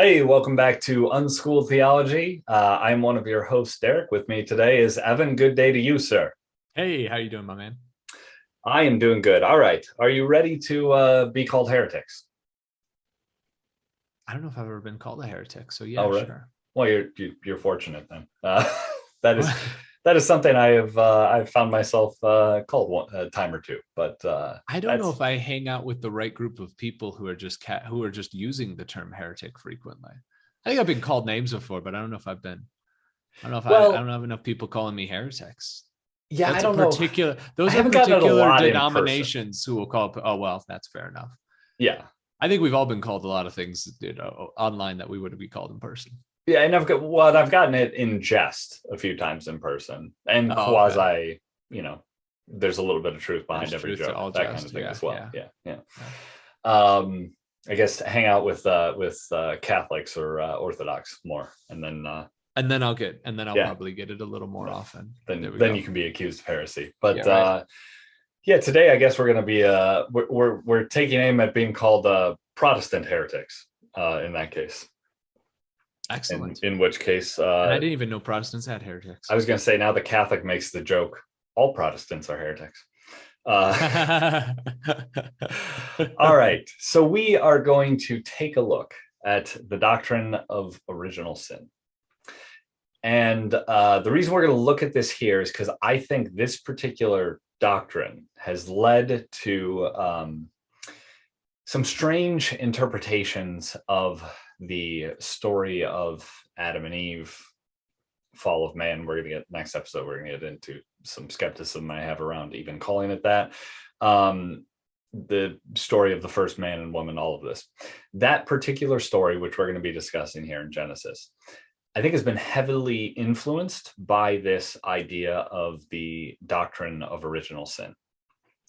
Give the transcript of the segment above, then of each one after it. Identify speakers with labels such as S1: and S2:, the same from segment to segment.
S1: Hey, welcome back to Unschooled Theology. I'm one of your hosts, Derek. With me today is Evan. Good day to you, sir.
S2: Hey, how you doing, my man?
S1: I am doing good. All right. Are you ready to be called heretics?
S2: I don't know if I've ever been called a heretic, so
S1: Oh,
S2: yeah,
S1: right.
S2: sure.
S1: Well, you're fortunate then. That is that is something I've found myself called a time or two, but
S2: I don't know
S1: that's
S2: if I hang out with the right group of people who are just using the term heretic frequently. I think I've been called names before, but I don't know if I've been. I don't know if I
S1: well,
S2: don't have enough people calling me heretics.
S1: yeah. I
S2: That's a
S1: don't know.
S2: particular.
S1: I
S2: Those are
S1: haven't gotten it a
S2: particular
S1: lot in person.
S2: denominations who will call. Oh well, that's fair enough.
S1: Yeah,
S2: I think we've all been called a lot of things, online that we wouldn't be called in person.
S1: yeah. And I've gotten it in jest a few times in person, and
S2: Oh, okay.
S1: quasi, you know, there's a little bit of truth
S2: There's
S1: behind every
S2: truth to
S1: joke,
S2: all
S1: that kind of
S2: jest.
S1: thing
S2: Yeah,
S1: as well.
S2: yeah,
S1: Yeah, yeah.
S2: yeah.
S1: Um, I guess to hang out with Catholics or Orthodox more, and then
S2: And then I'll
S1: yeah,
S2: probably get it a little more often. There we
S1: then you
S2: go.
S1: can be accused of heresy.
S2: Yeah,
S1: But
S2: right.
S1: yeah, today I guess we're gonna be we're taking aim at being called Protestant heretics in that case.
S2: Excellent.
S1: In which case,
S2: And I didn't even know Protestants had
S1: I
S2: heretics.
S1: was gonna say now the Catholic makes the joke, all Protestants are heretics. Uh, all right, so we are going to take a look at the doctrine of original sin. And the reason we're going to look at this here is because I think this particular doctrine has led to some strange interpretations of the story of Adam and Eve, fall of man. We're going to get next episode, we're going to get into some skepticism I have around even calling it that. The story of the first man and woman, all of this. That particular story, which we're going to be discussing here in Genesis, I think has been heavily influenced by this idea of the doctrine of original sin.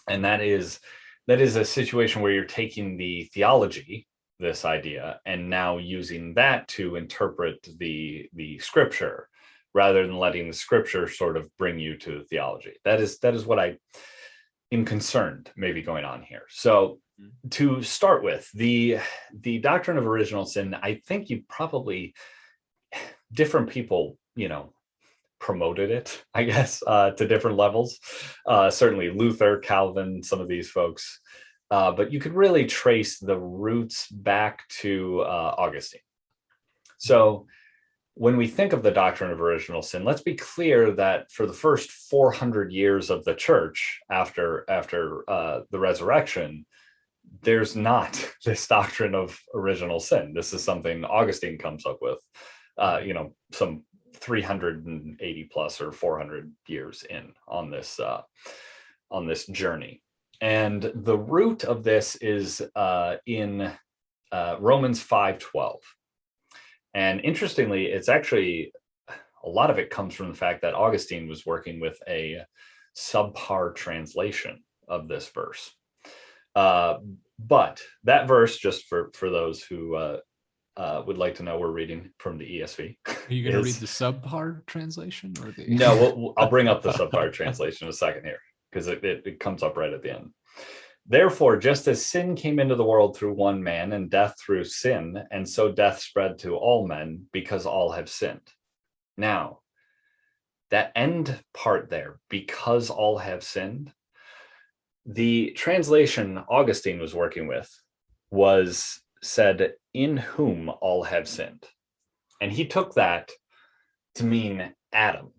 S1: And that is a situation where you're taking the theology, this idea, and now using that to interpret the scripture rather than letting the scripture sort of bring you to the theology. That is what I am concerned may be going on here. So to start with, the doctrine of original sin, I think you probably, different people, promoted it, I guess, to different levels. Certainly Luther, Calvin, some of these folks. But you could really trace the roots back to Augustine. So when we think of the doctrine of original sin, let's be clear that for the first 400 years of the church after the resurrection, there's not this doctrine of original sin. This is something Augustine comes up with, some 380 plus or 400 years in on this journey. And the root of this is in Romans 5:12. And interestingly, it's actually, a lot of it comes from the fact that Augustine was working with a subpar translation of this verse. But that verse, just for those who would like to know, we're reading from the ESV.
S2: Are you going to read the subpar translation or the?
S1: No, I'll bring up the subpar translation in a second here, because it comes up right at the end. Therefore, just as sin came into the world through one man and death through sin, and so death spread to all men because all have sinned. Now, that end part there, because all have sinned, the translation Augustine was working with was said, in whom all have sinned. And he took that to mean Adam.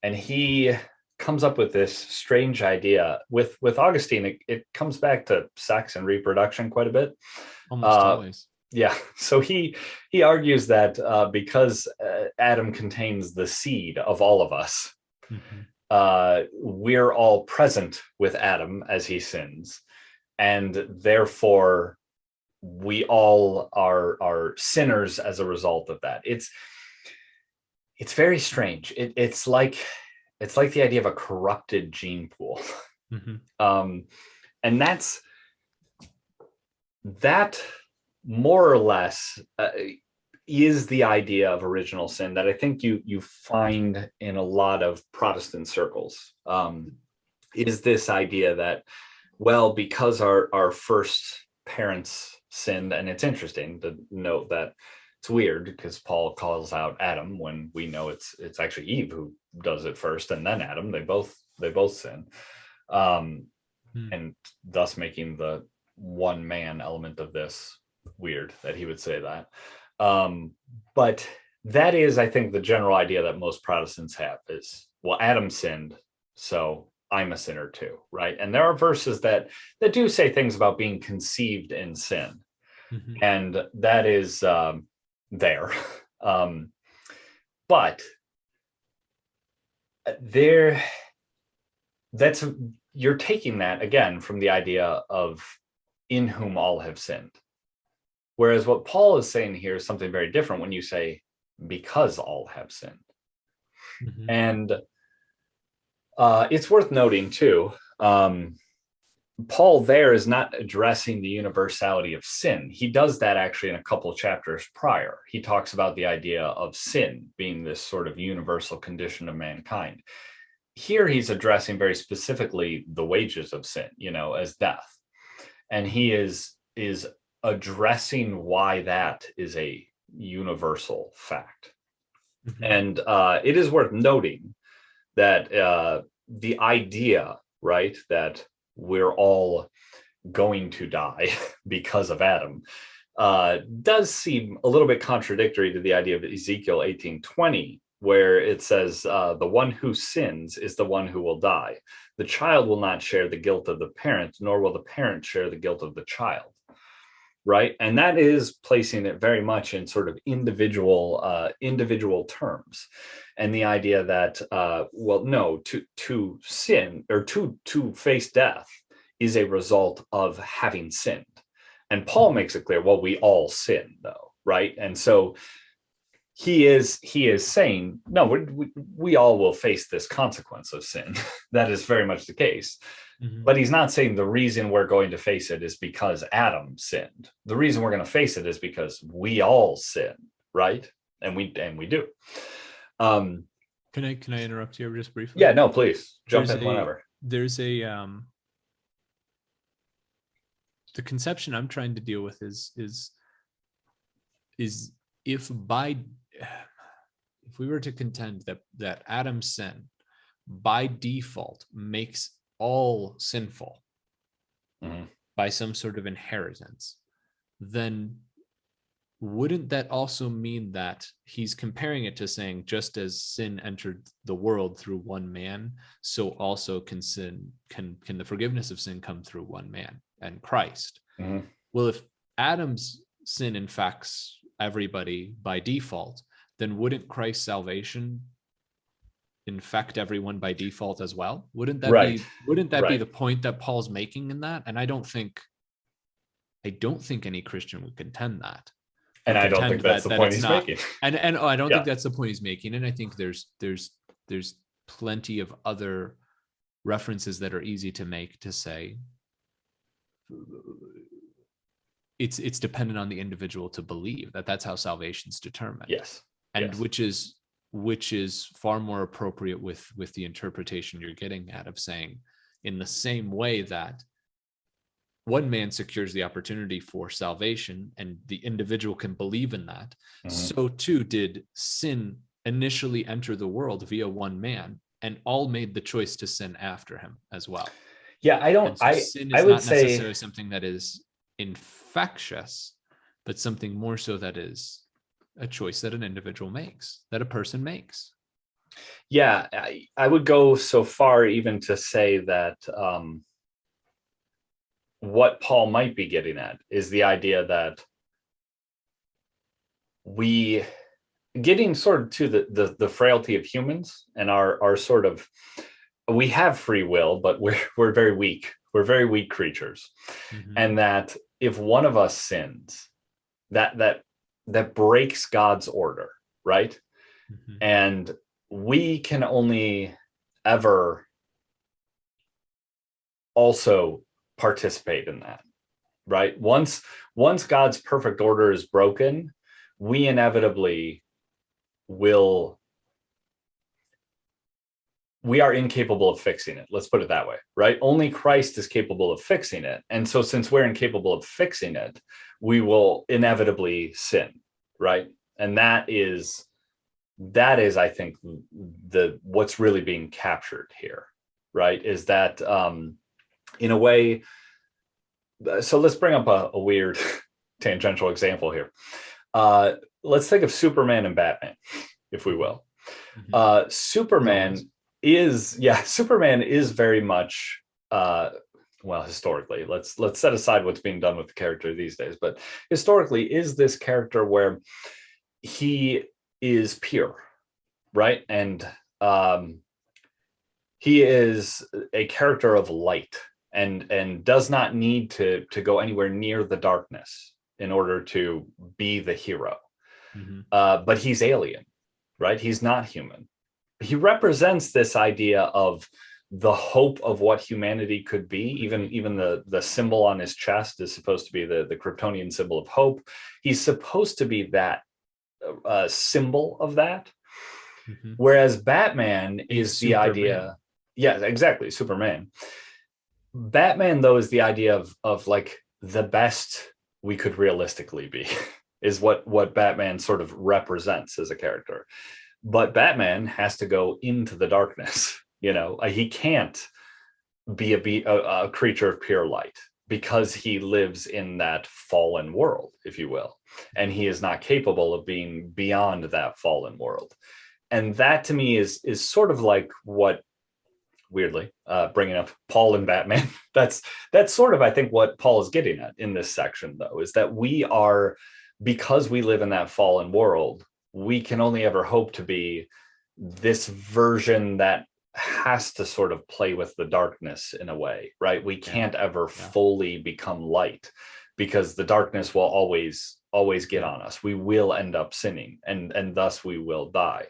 S1: And he comes up with this strange idea. With Augustine, it comes back to sex and reproduction quite a bit.
S2: Almost always.
S1: Yeah, so he argues that because Adam contains the seed of all of us, we're all present with Adam as he sins, and therefore we all are sinners as a result of that. It's very strange. It's like the idea of a corrupted gene pool. And that more or less is the idea of original sin that I think you find in a lot of Protestant circles. Is this idea that, well, because our first parents sinned, and it's interesting to note that it's weird because Paul calls out Adam when we know it's actually Eve who does it first, and then Adam. They both sin, and thus making the one man element of this weird that he would say that. But that is, I think, the general idea that most Protestants have is, well, Adam sinned, so I'm a sinner too, right? And there are verses that do say things about being conceived in sin, and that is there. But there, you're taking that again from the idea of in whom all have sinned. Whereas what Paul is saying here is something very different when you say because all have sinned. And it's worth noting too, Paul there is not addressing the universality of sin. He does that actually in a couple chapters prior. He talks about the idea of sin being this sort of universal condition of mankind. Here he's addressing very specifically the wages of sin, as death. And he is addressing why that is a universal fact. And it is worth noting that the idea, right, that we're all going to die because of Adam does seem a little bit contradictory to the idea of Ezekiel 18:20, where it says, the one who sins is the one who will die. The child will not share the guilt of the parent, nor will the parent share the guilt of the child. Right. And that is placing it very much in sort of individual terms. And the idea that, to sin or to face death is a result of having sinned. And Paul makes it clear, well, we all sin, though. Right. And so he is saying, no, we all will face this consequence of sin. That is very much the case. But he's not saying the reason we're going to face it is because Adam sinned. The reason we're going to face it is because we all sin, right? And we do.
S2: Can I interrupt here just briefly?
S1: Yeah, no, please jump in whenever.
S2: There's a the conception I'm trying to deal with is if we were to contend that Adam's sin by default makes all sinful by some sort of inheritance, then wouldn't that also mean that he's comparing it to saying, just as sin entered the world through one man, so also can the forgiveness of sin come through one man and Christ? Well, if Adam's sin infects everybody by default, then wouldn't Christ's salvation infect everyone by default as well? Wouldn't that be the point that Paul's making in that? And I don't think any Christian would contend that.
S1: And I don't think that's the point he's making.
S2: And I don't think that's the point he's making. And I think there's plenty of other references that are easy to make to say it's dependent on the individual to believe that that's how salvation's determined.
S1: Yes.
S2: And which is far more appropriate with the interpretation you're getting at of saying, in the same way that one man secures the opportunity for salvation and the individual can believe in that, so too did sin initially enter the world via one man, and all made the choice to sin after him as well.
S1: Yeah,
S2: sin is not necessarily something that is infectious, but something more so that is a choice that an individual makes, that a person makes.
S1: Yeah, I would go so far even to say that what Paul might be getting at is the idea that we getting sort of to the frailty of humans and our sort of, we have free will, but we're very weak. We're very weak creatures. And that if one of us sins, that breaks God's order, right? And we can only ever also participate in that, right? Once God's perfect order is broken, we inevitably we are incapable of fixing it. Let's put it that way, right? Only Christ is capable of fixing it. And so since we're incapable of fixing it, we will inevitably sin, right? And that is, I think, what's really being captured here, right? Is that in a way, so let's bring up a weird tangential example here. Let's think of Superman and Batman, if we will. Superman is very much, well, historically, let's set aside what's being done with the character these days, but historically is this character where he is pure, right? And he is a character of light and does not need to go anywhere near the darkness in order to be the hero. But he's alien, right? He's not human. He represents this idea of the hope of what humanity could be. Even the symbol on his chest is supposed to be the Kryptonian symbol of hope. He's supposed to be that symbol of that. Whereas Batman is the idea. Yeah, exactly. Superman. Batman, though, is the idea of like the best we could realistically be, is what Batman sort of represents as a character. But Batman has to go into the darkness. He can't be a creature of pure light because he lives in that fallen world, if you will. And he is not capable of being beyond that fallen world. And that to me is sort of like what, weirdly, bringing up Paul and Batman, that's sort of, I think, what Paul is getting at in this section, though, is that we are, because we live in that fallen world, we can only ever hope to be this version that has to sort of play with the darkness in a way, right? We can't ever fully become light because the darkness will always get on us. We will end up sinning, and thus we will die.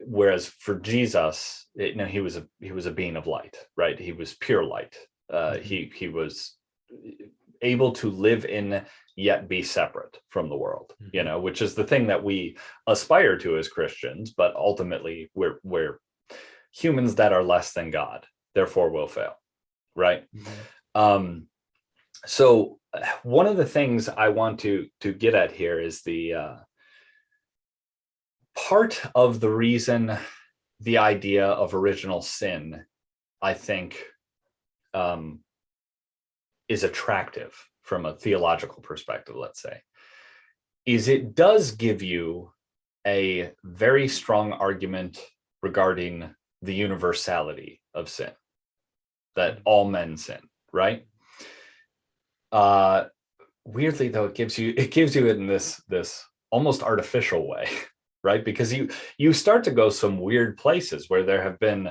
S1: Whereas for Jesus, he was a being of light, right? He was pure light. He was able to live in yet be separate from the world, which is the thing that we aspire to as Christians, but ultimately we're humans that are less than God, therefore will fail, right? So one of the things I want to get at here is the part of the reason the idea of original sin, I think, is attractive from a theological perspective, let's say, is it does give you a very strong argument regarding the universality of sin, that all men sin, right? Weirdly, though, it gives you it in this almost artificial way, right? Because you start to go some weird places where there have been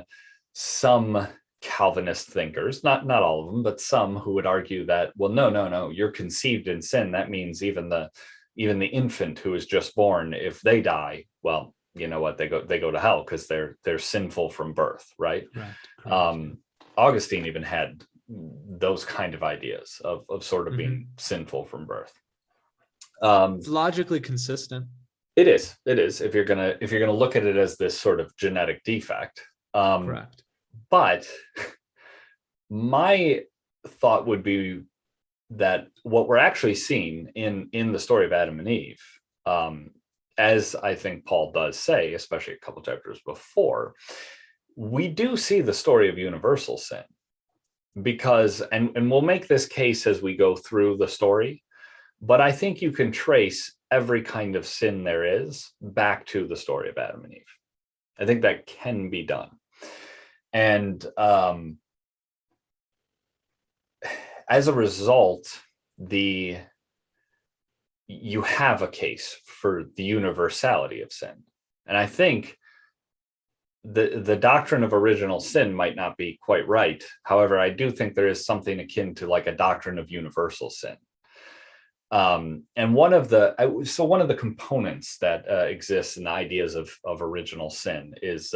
S1: some Calvinist thinkers, not all of them, but some, who would argue that, well, no, you're conceived in sin. That means even the infant who is just born, if they die, well, you know what, they go to hell because they're sinful from birth, right? Augustine even had those kind of ideas of sort of being sinful from birth.
S2: It's logically consistent.
S1: It is if you're gonna look at it as this sort of genetic defect.
S2: Correct.
S1: But my thought would be that what we're actually seeing in the story of Adam and Eve, as I think Paul does say, especially a couple chapters before, we do see the story of universal sin, because, and we'll make this case as we go through the story, but I think you can trace every kind of sin there is back to the story of Adam and Eve. I think that can be done. And as a result, you have a case for the universality of sin. And I think the doctrine of original sin might not be quite right. However, I do think there is something akin to like a doctrine of universal sin. And one of the components that exists in the ideas of original sin is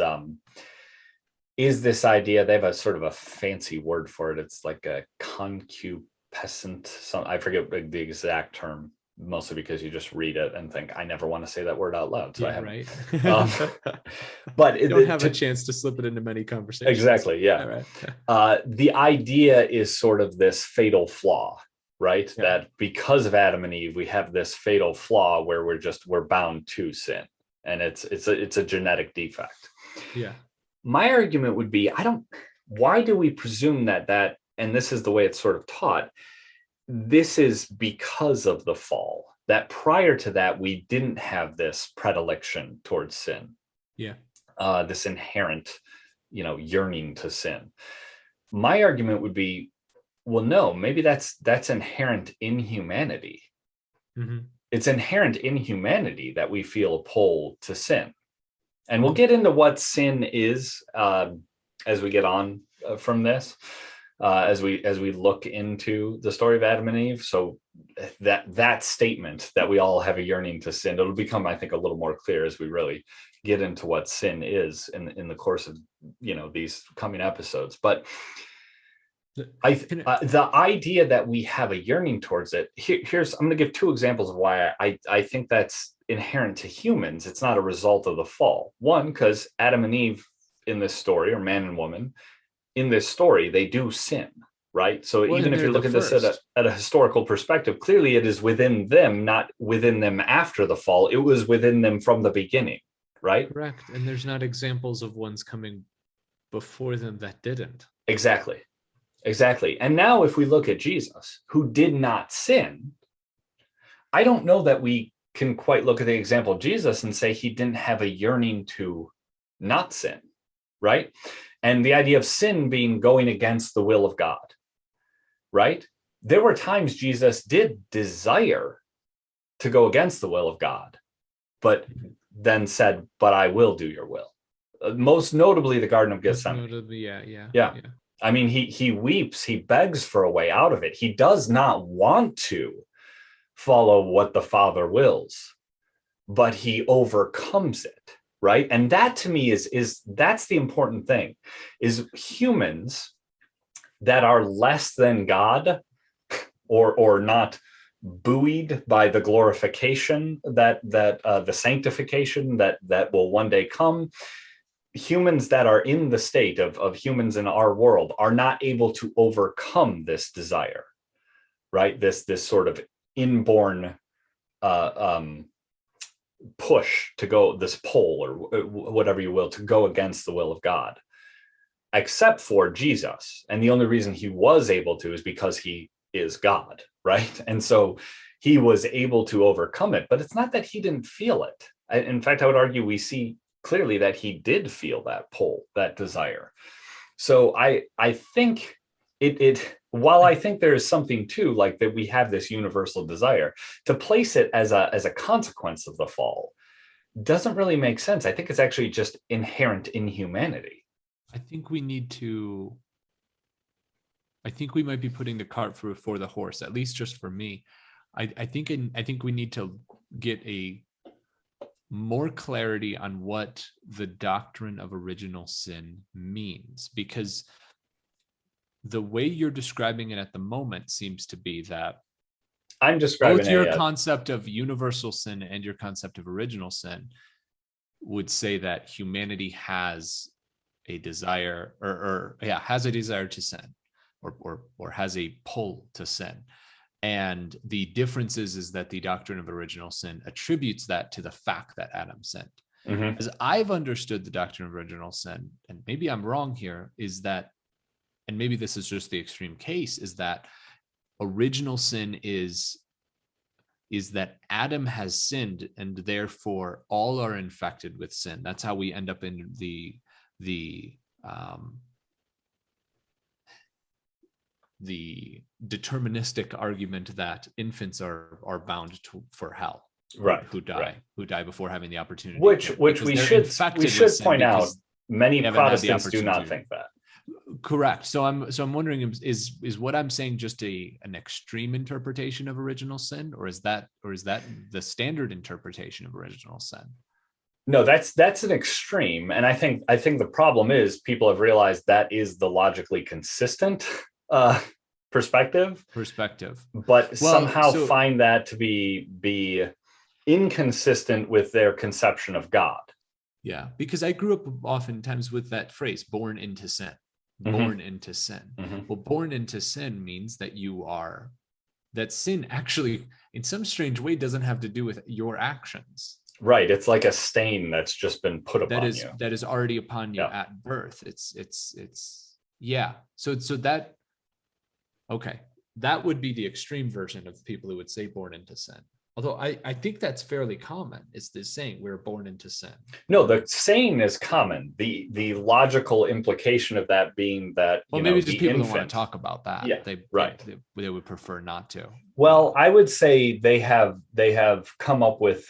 S1: this idea. They have a sort of a fancy word for it. It's like a concupiscent, I forget the exact term, mostly because you just read it and think, I never want to say that word out loud. So I haven't.
S2: Right.
S1: But
S2: you don't have a chance to slip it into many conversations.
S1: Exactly. Yeah.
S2: Right.
S1: The idea is sort of this fatal flaw right?
S2: Yeah.
S1: That because of Adam and Eve, we have this fatal flaw where we're bound to sin, and it's a genetic defect.
S2: Yeah.
S1: My argument would be, why do we presume that, and this is the way it's sort of taught, this is because of the fall, that prior to that, we didn't have this predilection towards sin.
S2: Yeah.
S1: This inherent, yearning to sin. My argument would be, well, no, maybe that's inherent in humanity.
S2: Mm-hmm.
S1: It's inherent in humanity that we feel a pull to sin. And we'll get into what sin is as we get on from this, as we look into the story of Adam and Eve. So that statement that we all have a yearning to sin, it'll become, I think, a little more clear as we really get into what sin is in the course of these coming episodes. But the idea that we have a yearning towards it, here's I'm going to give two examples of why I think that's inherent to humans. It's not a result of the fall. One, because Adam and Eve in this story, or man and woman in this story, they do sin, right? So even if you look at this at a historical perspective, clearly it is within them, not within them after the fall. It was within them from the beginning, right?
S2: Correct. And there's not examples of ones coming before them that didn't.
S1: Exactly. And now if we look at Jesus, who did not sin, I don't know that we can quite look at the example of Jesus and say he didn't have a yearning to not sin, right? And the idea of sin being going against the will of God, right? There were times Jesus did desire to go against the will of God, but then said, but I will do your will. Most notably, the Garden of Gethsemane. Yeah. I mean, he weeps, he begs for a way out of it. He does not want to follow what the Father wills, but he overcomes it, right? And that to me that's the important thing, is humans that are less than God, or not buoyed by the glorification that the sanctification that will one day come. Humans that are in the state of humans in our world are not able to overcome this desire, right? This sort of inborn push to go, this pull, or whatever you will, to go against the will of God, except for Jesus. And the only reason he was able to is because he is God, right? And so he was able to overcome it, but it's not that he didn't feel it. In fact, I would argue we see clearly that he did feel that pull, that desire. So I think while I think there is something too, like that we have this universal desire, to place it as a consequence of the fall doesn't really make sense. I think it's actually just inherent in humanity.
S2: I think we might be putting the cart before the horse, at least just for me. I think we need to get a more clarity on what the doctrine of original sin means, because the way you're describing it at the moment seems to be that
S1: I'm describing
S2: both your concept of universal sin and your concept of original sin would say that humanity has a desire has a desire to sin, or has a pull to sin. And the difference is that the doctrine of original sin attributes that to the fact that Adam sinned. Mm-hmm. As I've understood the doctrine of original sin, and maybe I'm wrong here, is that, and maybe this is just the extreme case, is that original sin is that Adam has sinned, and therefore all are infected with sin. That's how we end up in the deterministic argument that infants are bound for hell,
S1: right?
S2: Who die before having the opportunity.
S1: Which we should point out. Many Protestants do not think that.
S2: Correct. So I'm wondering, is what I'm saying just an extreme interpretation of original sin, or is that the standard interpretation of original sin?
S1: No, that's an extreme, and I think the problem is people have realized that is the logically consistent perspective, but somehow find that to be inconsistent with their conception of God.
S2: Yeah, because I grew up oftentimes with that phrase, born into sin. Born into sin. Mm-hmm. Well, born into sin means that you are that sin actually, in some strange way, doesn't have to do with your actions.
S1: Right. It's like a stain that's just been put upon you.
S2: That is already upon you at birth. Yeah. So that, okay, that would be the extreme version of people who would say born into sin. Although I think that's fairly common. It's this saying, we're born into sin.
S1: No, the saying is common. The logical implication of that being that,
S2: well, maybe just people don't want to talk about that.
S1: Yeah,
S2: they would prefer not to.
S1: Well, I would say they have come up with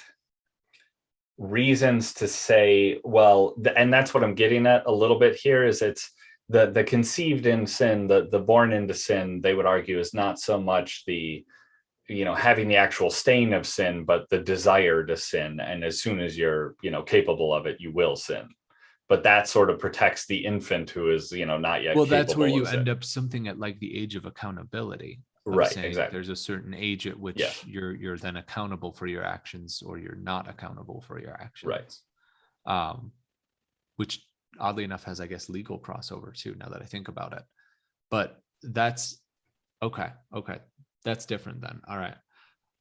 S1: reasons to say, well, and that's what I'm getting at a little bit here, is it's the conceived in sin, the born into sin, they would argue, is not so much the, having the actual stain of sin, but the desire to sin. And as soon as you're, capable of it, you will sin. But that sort of protects the infant who is, not yet.
S2: Well, that's where you end up something at like the age of accountability.
S1: Right, exactly.
S2: There's a certain age at which you're then accountable for your actions, or you're not accountable for your actions. Right. Which oddly enough has, I guess, legal crossover too, now that I think about it. But that's okay. That's different then. All right.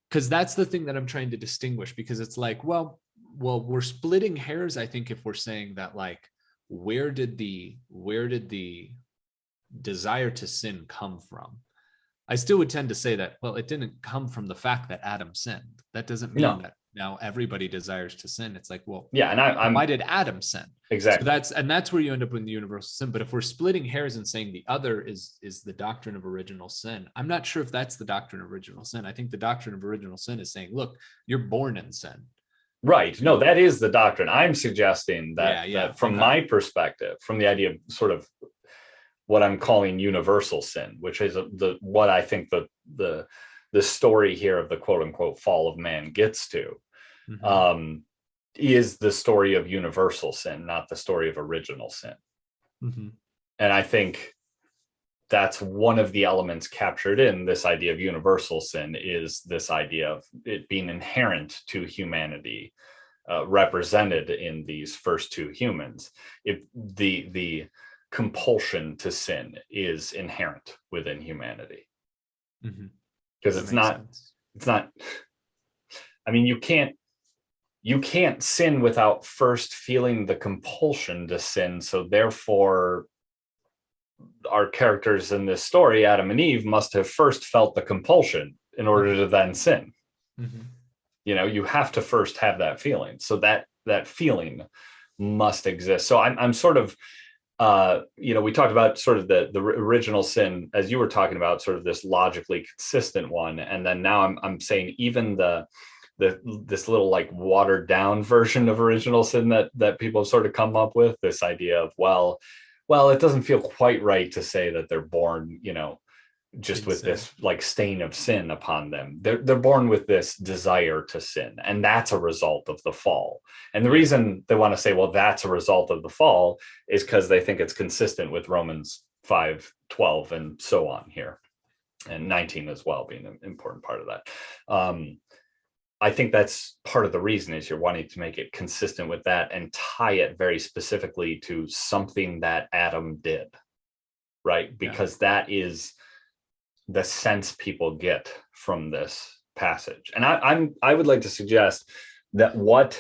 S2: Because that's the thing that I'm trying to distinguish, because it's like, well, we're splitting hairs, I think, if we're saying that, like, where did the desire to sin come from? I still would tend to say that, well, it didn't come from the fact that Adam sinned. That doesn't mean that now everybody desires to sin. It's like, well,
S1: yeah, and
S2: why did Adam sin?
S1: Exactly.
S2: So that's where you end up with the universal sin. But if we're splitting hairs and saying the other is the doctrine of original sin, I'm not sure if that's the doctrine of original sin. I think the doctrine of original sin is saying, look, you're born in sin.
S1: Right. No, that is the doctrine. I'm suggesting that, from my perspective, from the idea of sort of what I'm calling universal sin, which is what I think the story here of the quote unquote fall of man gets to, is the story of universal sin, not the story of original sin. And I think that's one of the elements captured in this idea of universal sin, is this idea of it being inherent to humanity, represented in these first two humans. If the compulsion to sin is inherent within humanity, because it's not, I mean, you can't sin without first feeling the compulsion to sin. So therefore, our characters in this story, Adam and Eve, must have first felt the compulsion in order to then sin. You have to first have that feeling. So that feeling must exist. So I'm sort of, we talked about sort of the original sin, as you were talking about, sort of this logically consistent one. And then now I'm saying even this little like watered down version of original sin that people have sort of come up with, this idea of, well, it doesn't feel quite right to say that they're born, just with this like stain of sin upon them. They're born with this desire to sin, and that's a result of the fall. And the reason they want to say, well, that's a result of the fall, is because they think it's consistent with Romans 5:12 and so on here, and 19 as well being an important part of that. I think that's part of the reason, is you're wanting to make it consistent with that and tie it very specifically to something that Adam did, right? Because that is the sense people get from this passage. And I would like to suggest that what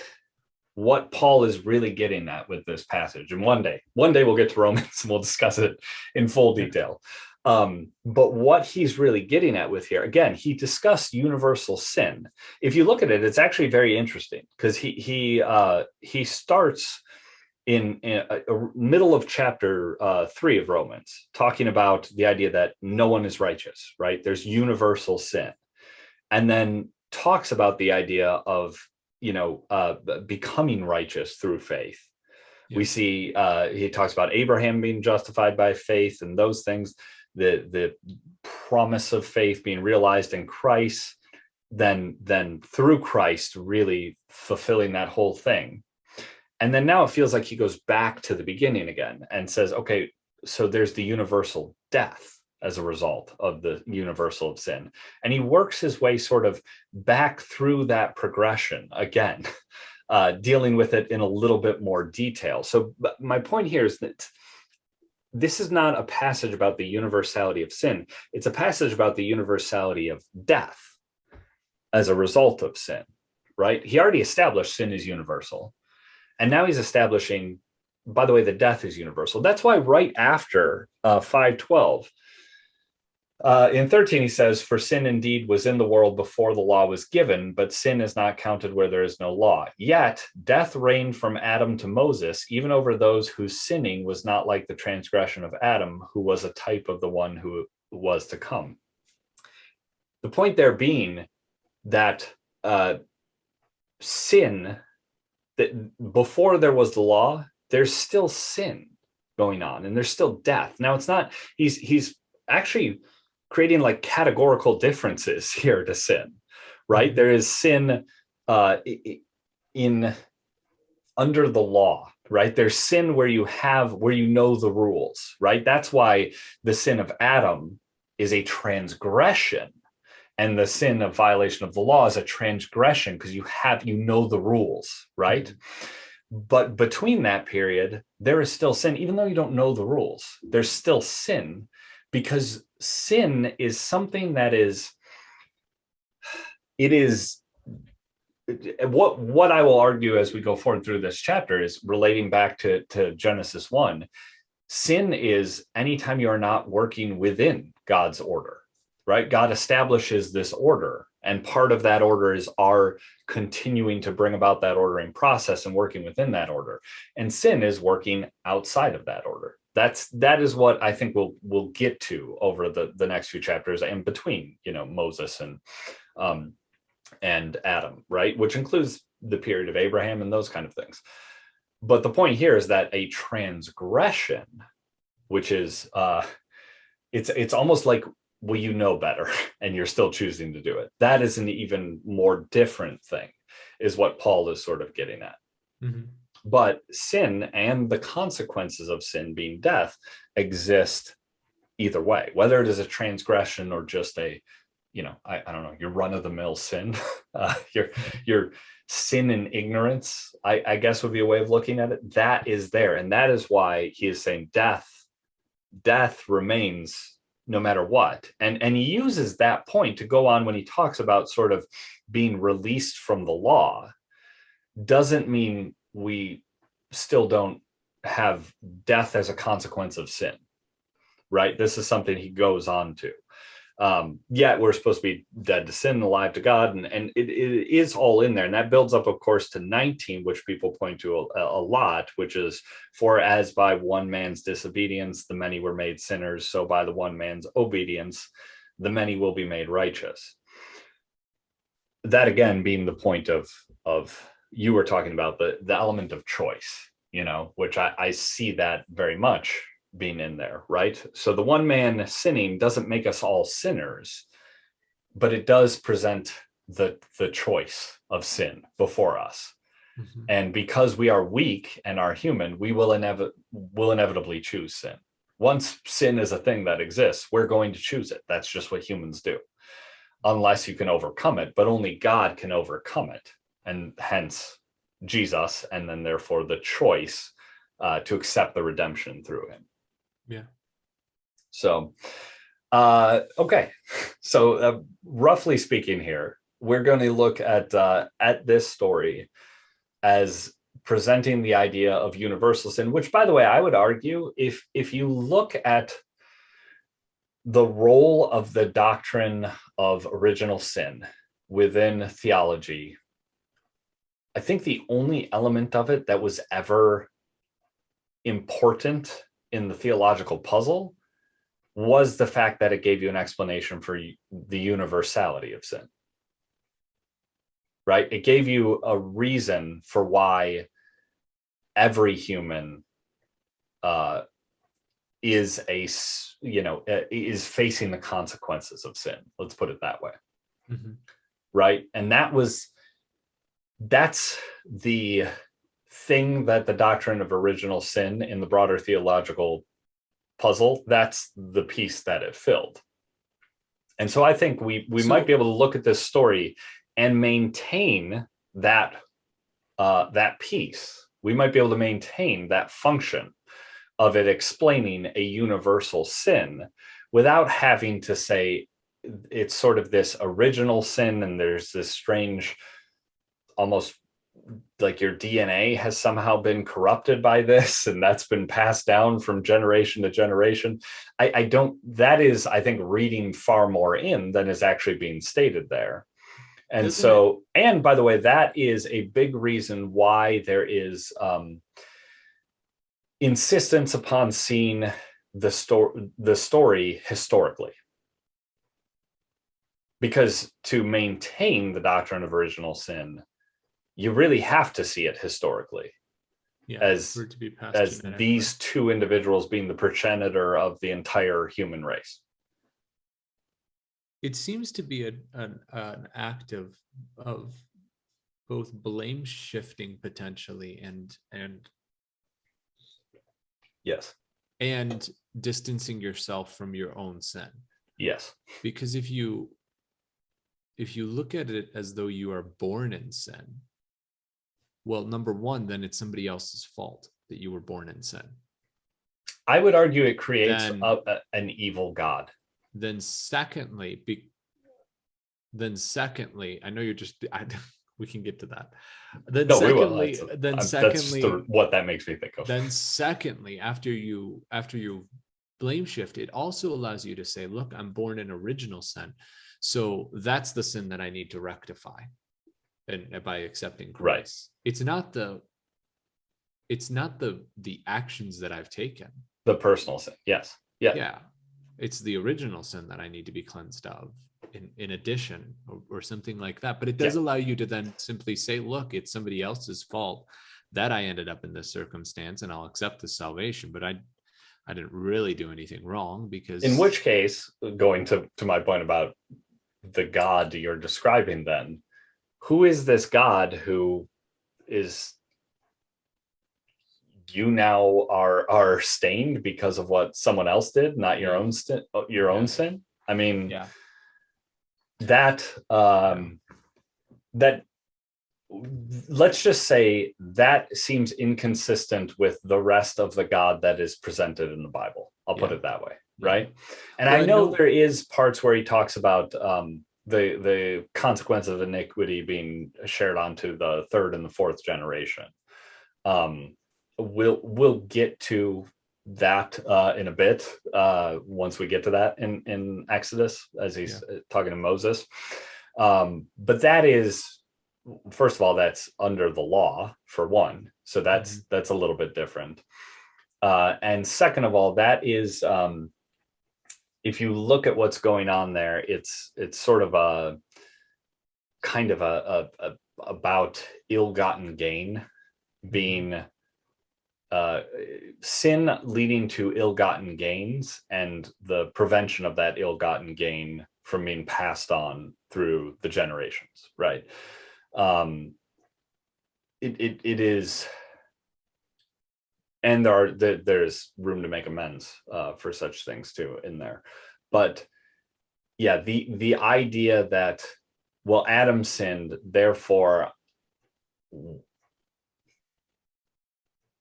S1: Paul is really getting at with this passage, and one day we'll get to Romans and we'll discuss it in full detail. But what he's really getting at with here, again, he discussed universal sin. If you look at it, it's actually very interesting, because he starts in middle of chapter 3 of Romans, talking about the idea that no one is righteous, right? There's universal sin. And then talks about the idea of, becoming righteous through faith. Yeah. We see, he talks about Abraham being justified by faith and those things, the promise of faith being realized in Christ, then through Christ really fulfilling that whole thing. And then now it feels like he goes back to the beginning again and says, okay, so there's the universal death as a result of the universal of sin. And he works his way sort of back through that progression again, dealing with it in a little bit more detail. So my point here is that this is not a passage about the universality of sin. It's a passage about the universality of death as a result of sin, right? He already established sin is universal. And now he's establishing, by the way, the death is universal. That's why right after 5:12, in 13, he says, for sin indeed was in the world before the law was given, but sin is not counted where there is no law. Yet death reigned from Adam to Moses, even over those whose sinning was not like the transgression of Adam, who was a type of the one who was to come. The point there being that sin, that before there was the law, there's still sin going on, and there's still death. Now, it's not, he's actually creating like categorical differences here to sin, right? There is sin in under the law, right? There's sin where you know the rules, right? That's why the sin of Adam is a transgression, and the sin of violation of the law is a transgression because you know the rules, right? But between that period, there is still sin, even though you don't know the rules. There's still sin, because sin is something that is what I will argue as we go forward through this chapter is relating back to Genesis 1. Sin is anytime you are not working within God's order, right? God establishes this order, and part of that order is our continuing to bring about that ordering process and working within that order. And sin is working outside of that order. That is what I think we'll get to over the next few chapters, and between Moses and Adam, right? Which includes the period of Abraham and those kind of things. But the point here is that a transgression, which is it's almost like, well, you know better and you're still choosing to do it. That is an even more different thing, is what Paul is sort of getting at. Mm-hmm. But sin and the consequences of sin, being death, exist either way, whether it is a transgression or just a, I don't know, your run-of-the-mill sin, your sin and ignorance, I guess would be a way of looking at it. That is there. And that is why he is saying death remains no matter what. And he uses that point to go on when he talks about sort of being released from the law. Doesn't mean we still don't have death as a consequence of sin, right? This is something he goes on to. Yet we're supposed to be dead to sin, alive to God, and it is all in there. And that builds up, of course, to 19, which people point to a lot, which is, for as by one man's disobedience the many were made sinners, so by the one man's obedience the many will be made righteous. That again being the point of you were talking about the element of choice, which I see that very much being in there, right? So the one man sinning doesn't make us all sinners, but it does present the choice of sin before us. Mm-hmm. And because we are weak and are human, we will inevitably choose sin. Once sin is a thing that exists, we're going to choose it. That's just what humans do, unless you can overcome it. But only God can overcome it, and hence Jesus, and then therefore the choice to accept the redemption through him.
S2: Yeah.
S1: So, okay. So roughly speaking here, we're going to look at this story as presenting the idea of universal sin, which, by the way, I would argue, if you look at the role of the doctrine of original sin within theology, I think the only element of it that was ever important in the theological puzzle was the fact that it gave you an explanation for the universality of sin, right? It gave you a reason for why every human is facing the consequences of sin. Let's put it that way. Mm-hmm. Right. And that's the thing that the doctrine of original sin in the broader theological puzzle, that's the piece that it filled. And so I think we might be able to look at this story and maintain that piece. We might be able to maintain that function of it explaining a universal sin without having to say it's sort of this original sin and there's this strange, almost like your DNA has somehow been corrupted by this and that's been passed down from generation to generation. I don't, that is, I think, reading far more in than is actually being stated there. And
S2: Doesn't
S1: so, and by the way, that is a big reason why there is insistence upon seeing the story historically. Because to maintain the doctrine of original sin, you really have to see it historically, as these two individuals being the progenitor of the entire human race.
S2: It seems to be an act of both blame shifting potentially and
S1: yes,
S2: and distancing yourself from your own sin.
S1: Yes,
S2: because if you look at it as though you are born in sin, well, number one, then it's somebody else's fault that you were born in sin.
S1: I would argue it creates an evil God.
S2: Then secondly, I know you're just, we can get to that. Then
S1: no,
S2: secondly,
S1: we will.
S2: That's
S1: what that makes me think of.
S2: Then secondly, after you blame shift, it also allows you to say, look, I'm born in original sin. So that's the sin that I need to rectify. And by accepting grace,
S1: right.
S2: It's not the actions that I've taken.
S1: The personal sin. Yes. Yeah.
S2: Yeah. It's the original sin that I need to be cleansed of in addition or something like that. But it does allow you to then simply say, look, it's somebody else's fault that I ended up in this circumstance and I'll accept the salvation. But I didn't really do anything wrong, because
S1: in which case, going to my point about the God you're describing, then who is this God who is, you now are stained because of what someone else did, not your own own sin? I mean, that that, let's just say that seems inconsistent with the rest of the God that is presented in the Bible. I'll put it that way, right? And I know there is parts where he talks about the consequence of iniquity being shared onto the third and the fourth generation. We'll get to that in a bit once we get to that in Exodus, as he's talking to Moses. But that is, first of all, that's under the law, for one, so that's a little bit different. And second of all, that is, if you look at what's going on there, it's sort of a kind of a about ill-gotten gain, being sin leading to ill-gotten gains and the prevention of that ill-gotten gain from being passed on through the generations, right? It is, and there's room to make amends for such things too in there. But yeah, the idea that, well, Adam sinned, therefore,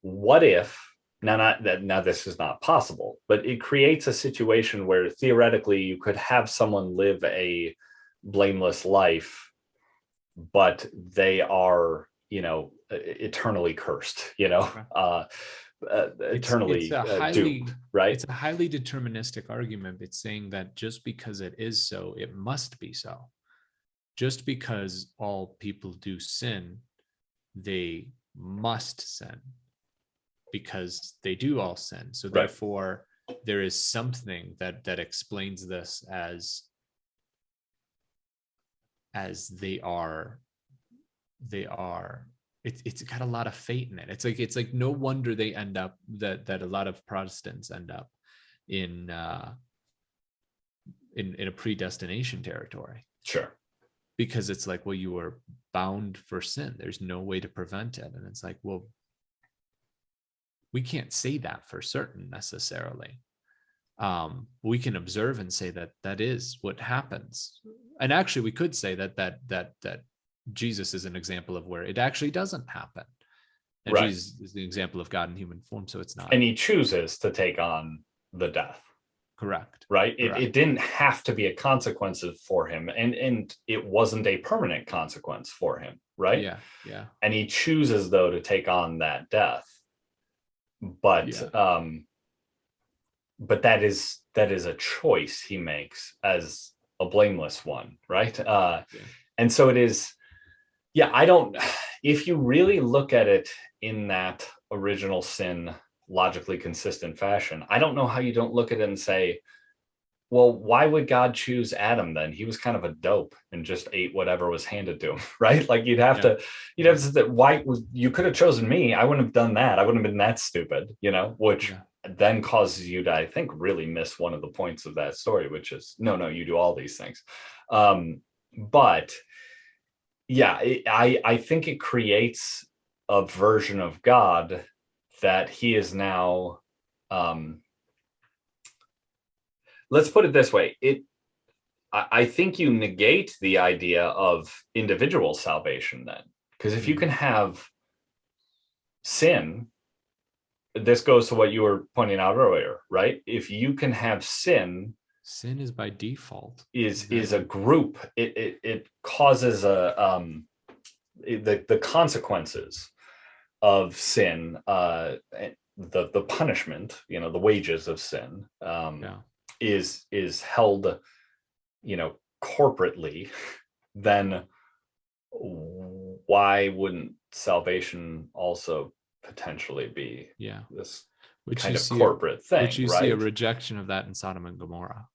S1: what if, now this is not possible, but it creates a situation where theoretically you could have someone live a blameless life, but they are, eternally cursed, eternally doomed, right?
S2: It's a highly deterministic argument. It's saying that just because it is so, it must be so. Just because all people do sin, they must sin, because they do all sin. So therefore, there is something that explains this as they are. It's got a lot of fate in it. It's like no wonder they end up that a lot of Protestants end up in a predestination territory.
S1: Sure.
S2: Because it's like, well, you are bound for sin. There's no way to prevent it. And it's like, well, we can't say that for certain necessarily. We can observe and say that is what happens. And actually, we could say that Jesus is an example of where it actually doesn't happen. And Jesus is the example of God in human form, so it's not.
S1: And he chooses to take on the death.
S2: Correct.
S1: Right.
S2: Correct.
S1: It didn't have to be a consequence for him, and it wasn't a permanent consequence for him. Right.
S2: Yeah. Yeah.
S1: And he chooses, though, to take on that death. But that is a choice he makes as a blameless one. Right. And so it is. Yeah, if you really look at it in that original sin, logically consistent fashion, I don't know how you don't look at it and say, well, why would God choose Adam then? He was kind of a dope and just ate whatever was handed to him, right? Like you'd have to say, why you could have chosen me? I wouldn't have done that. I wouldn't have been that stupid, which then causes you to, I think, really miss one of the points of that story, which is, no, you do all these things. But yeah, I think it creates a version of God that he is now, let's put it this way. I think you negate the idea of individual salvation then, because if you can have sin, this goes to what you were pointing out earlier, right? If you can have sin
S2: is by default
S1: is a group. It causes the consequences of sin, the punishment, the wages of sin, is held, corporately. Then why wouldn't salvation also potentially be this kind of corporate thing?
S2: Which you see a rejection of that in Sodom and Gomorrah.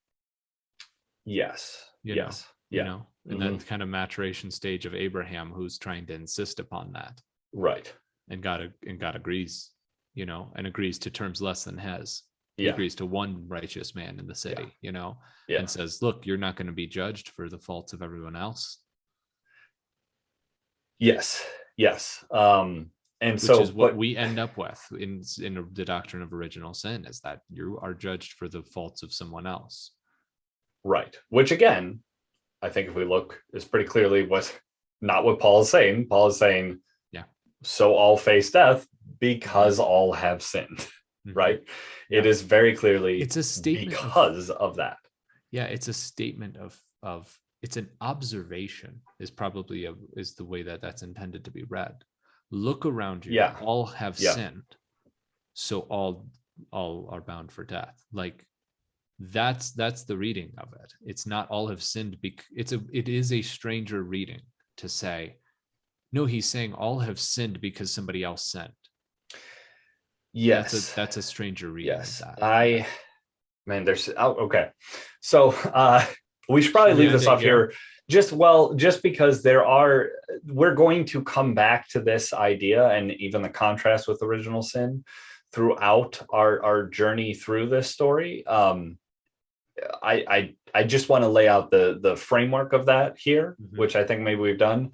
S1: Yes.
S2: In that kind of maturation stage of Abraham, who's trying to insist upon that.
S1: Right.
S2: And God agrees, and agrees to terms less than his. He agrees to one righteous man in the city, and says, look, you're not going to be judged for the faults of everyone else.
S1: Yes. And
S2: which is what we end up with in the doctrine of original sin, is that you are judged for the faults of someone else.
S1: Right. Which again, I think if we look, is pretty clearly not what Paul is saying. Paul is saying, so all face death because all have sinned. Right. It is very clearly,
S2: it's a statement
S1: because of that.
S2: Yeah. It's a statement of it's an observation is probably is the way that's intended to be read. Look around you. All have sinned. So all are bound for death. Like, that's the reading of it. It's not all have sinned. It is a stranger reading to say, no, he's saying all have sinned because somebody else sinned.
S1: Yes,
S2: that's a stranger reading.
S1: Yes, okay. So we should probably leave this off here. Just because we're going to come back to this idea and even the contrast with original sin throughout our journey through this story. I just want to lay out the framework of that here, which I think maybe we've done,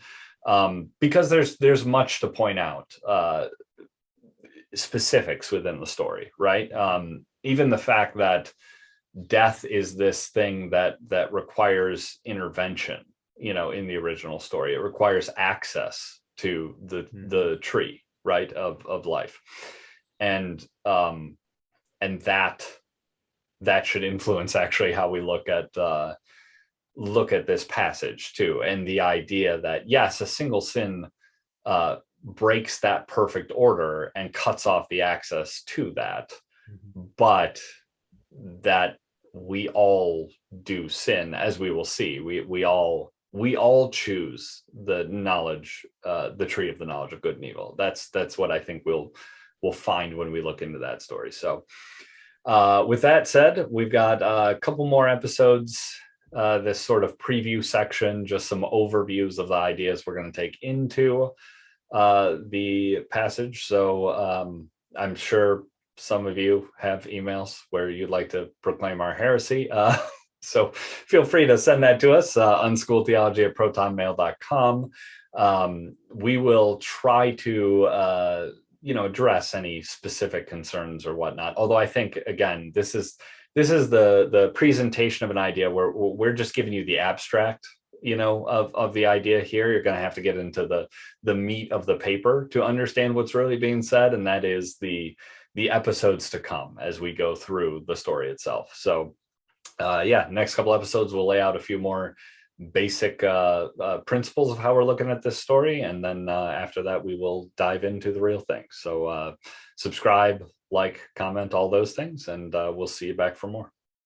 S1: because there's much to point out, specifics within the story, right? Even the fact that death is this thing that requires intervention, in the original story. It requires access to the tree, right, of life, and that should influence actually how we look at this passage too, and the idea that yes, a single sin breaks that perfect order and cuts off the access to that, but that we all do sin, as we will see. We all choose the knowledge, the tree of the knowledge of good and evil. That's what I think we'll find when we look into that story. So with that said, we've got a couple more episodes, this sort of preview section, just some overviews of the ideas we're going to take into the passage. So I'm sure some of you have emails where you'd like to proclaim our heresy. So feel free to send that to us, unschooltheology@protonmail.com. We will try to address any specific concerns or whatnot. Although I think, again, this is the presentation of an idea where we're just giving you the abstract of the idea here. You're going to have to get into the meat of the paper to understand what's really being said, and that is the episodes to come as we go through the story itself. So next couple episodes we'll lay out a few more basic principles of how we're looking at this story, and then after that we will dive into the real thing. So subscribe, like, comment, all those things, and we'll see you back for more.